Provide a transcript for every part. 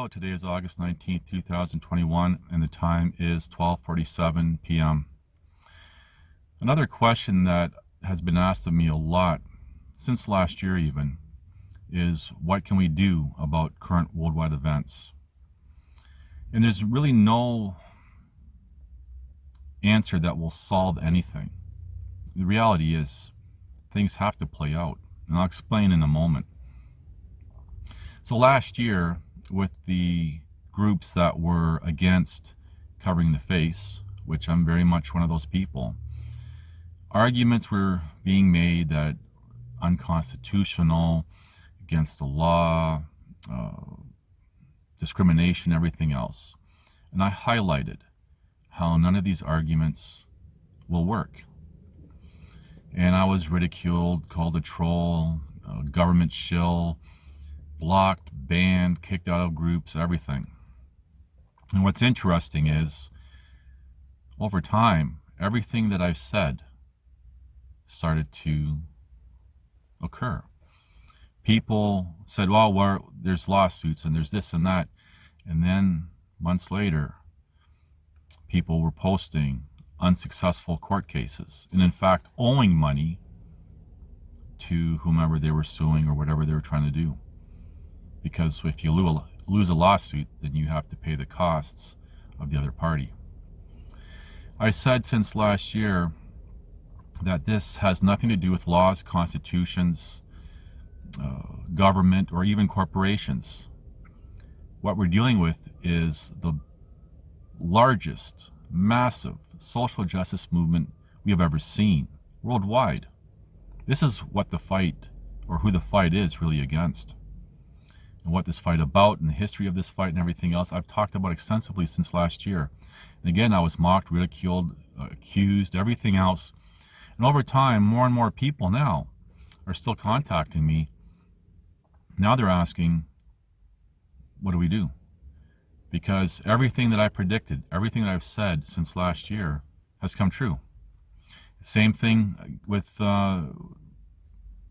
video. Today is August 19th, 2021, and the time is 12:47 p.m. Another question that has been asked of me a lot, since last year even, is what can we do about current worldwide events? And there's really no answer that will solve anything. The reality is things have to play out, and I'll explain in a moment. So last year, with the groups that were against covering the face, which I'm very much one of those people, arguments were being made that unconstitutional, against the law, discrimination, everything else. And I highlighted how none of these arguments will work. And I was ridiculed, called a troll, a government shill, blocked, banned, kicked out of groups, everything. And what's interesting is, over time, everything that I've said started to occur. People said, well, there's lawsuits and there's this and that. And then months later, people were posting unsuccessful court cases, and in fact, owing money to whomever they were suing or whatever they were trying to do. Because if you lose a lawsuit, then you have to pay the costs of the other party. I said since last year that this has nothing to do with laws, constitutions, government, or even corporations. What we're dealing with is the largest, massive social justice movement we have ever seen worldwide. This is what the fight, or who the fight is really against. And what this fight about, and the history of this fight and everything else, I've talked about extensively since last year. And again, I was mocked, ridiculed, accused, everything else. And over time, more and more people now are still contacting me. Now they're asking, what do we do? Because everything that I predicted, everything that I've said since last year has come true. Same thing with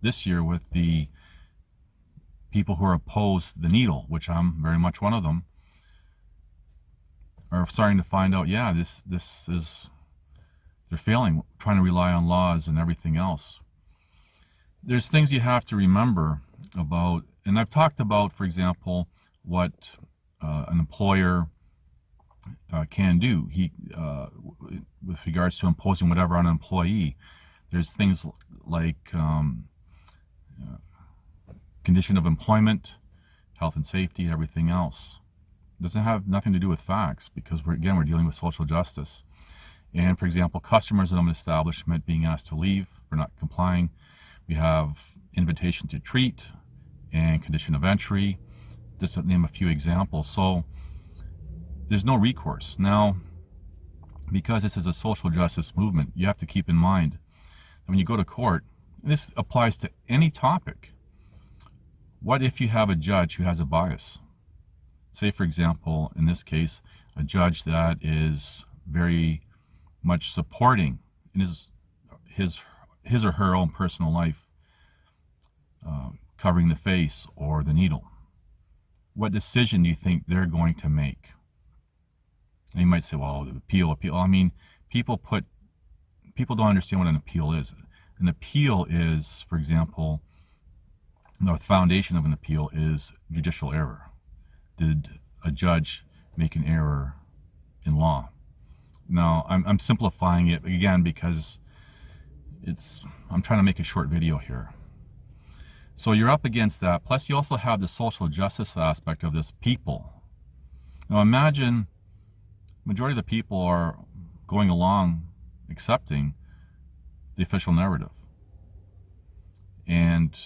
this year with the people who are opposed to the needle, which I'm very much one of them, are starting to find out, yeah, this is, they're failing, trying to rely on laws and everything else. There's things you have to remember about, and I've talked about, for example, what an employer can do. With regards to imposing whatever on an employee, there's things like condition of employment, health and safety, everything else. It doesn't have nothing to do with facts, because we're dealing with social justice. And for example, customers of an establishment being asked to leave for not complying. We have invitation to treat and condition of entry, just to name a few examples. So there's no recourse. Now, because this is a social justice movement, you have to keep in mind that when you go to court, and this applies to any topic, what if you have a judge who has a bias? Say, for example, in this case, a judge that is very much supporting in his or her own personal life, covering the face or the needle. What decision do you think they're going to make? And you might say, well, appeal. I mean, people don't understand what an appeal is. An appeal is, for example, the foundation of an appeal is judicial error. Did a judge make an error in law? Now, I'm simplifying it again because I'm trying to make a short video here. So you're up against that. Plus, you also have the social justice aspect of this people. Now, imagine majority of the people are going along accepting the official narrative. And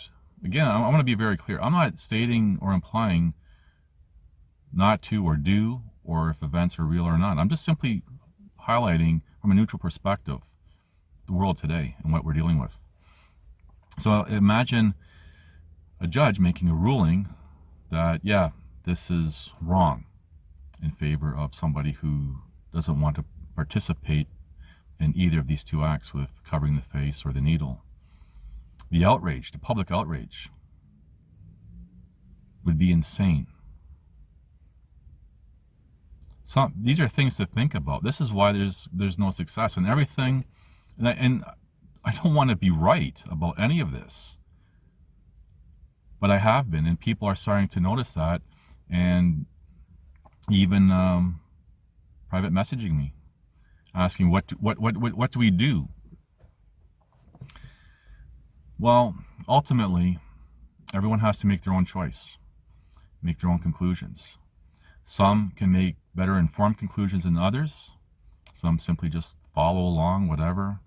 again, I want to be very clear. I'm not stating or implying not to or do, or if events are real or not. I'm just simply highlighting from a neutral perspective the world today and what we're dealing with. So imagine a judge making a ruling that, yeah, this is wrong, in favor of somebody who doesn't want to participate in either of these two acts, with covering the face or the needle. The outrage, the public outrage, would be insane. These are things to think about. This is why there's no success and everything. And I don't want to be right about any of this, but I have been, and people are starting to notice that, and even private messaging me, asking what do we do? Well, ultimately, everyone has to make their own choice, make their own conclusions. Some can make better informed conclusions than others. Some simply just follow along, whatever.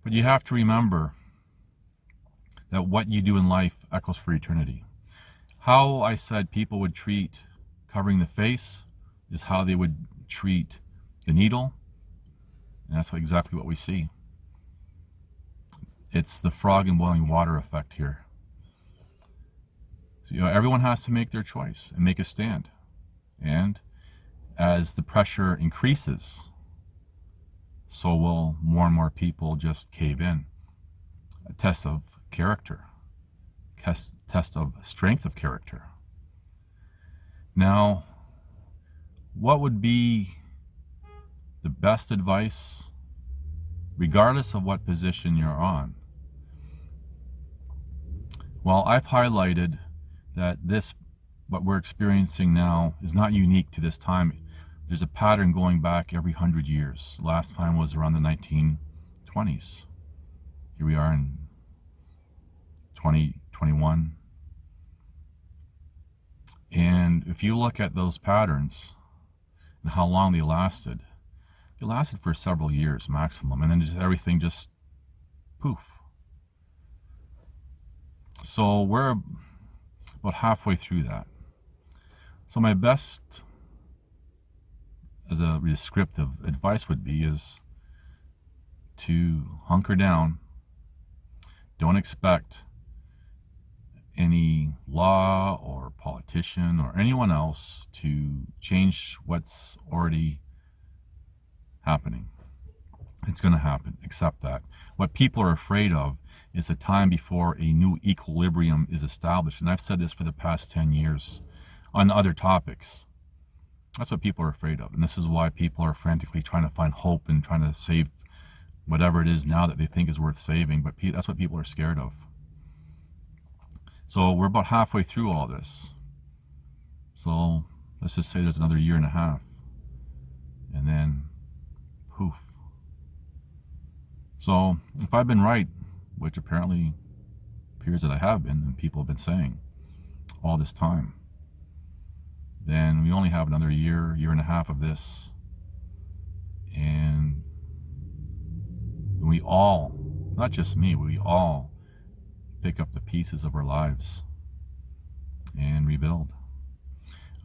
But you have to remember that what you do in life echoes for eternity. How I said people would treat covering the face is how they would treat the needle. And that's exactly what we see. It's the frog in boiling water effect here. So, everyone has to make their choice and make a stand. And as the pressure increases, so will more and more people just cave in. A test of character, test of strength of character. Now, what would be the best advice, regardless of what position you're on? Well, I've highlighted that what we're experiencing now is not unique to this time. There's a pattern going back every 100 years. Last time was around the 1920s. Here we are in 2021. And if you look at those patterns and how long they lasted for several years maximum, and then everything just poof. So we're about halfway through that. So my best, as a descriptive advice would be, is to hunker down. Don't expect any law or politician or anyone else to change what's already happening. It's going to happen. Accept that. What people are afraid of is the time before a new equilibrium is established. And I've said this for the past 10 years on other topics. That's what people are afraid of. And this is why people are frantically trying to find hope and trying to save whatever it is now that they think is worth saving. But that's what people are scared of. So we're about halfway through all this. So let's just say there's another year and a half. And then poof. So if I've been right, which apparently appears that I have been, and people have been saying all this time, then we only have another year and a half of this. And we all, not just me, we all pick up the pieces of our lives and rebuild.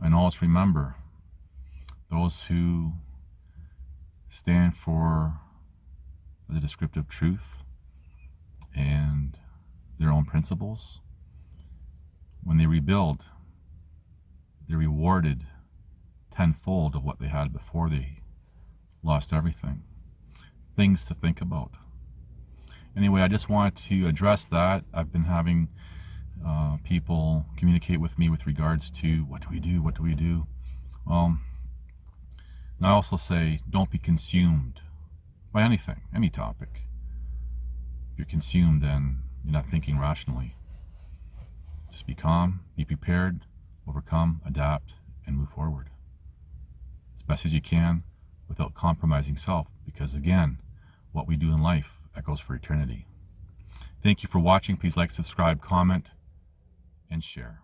And always remember, those who stand for the descriptive truth and their own principles, when they rebuild, they're rewarded tenfold of what they had before they lost everything. Things to think about. Anyway, I just wanted to address that. I've been having people communicate with me with regards to what do we do? And I also say, don't be consumed by anything, any topic. If you're consumed, then you're not thinking rationally. Just be calm, be prepared, overcome, adapt, and move forward as best as you can without compromising self, because again, what we do in life echoes for eternity. Thank you for watching. Please like, subscribe, comment, and share.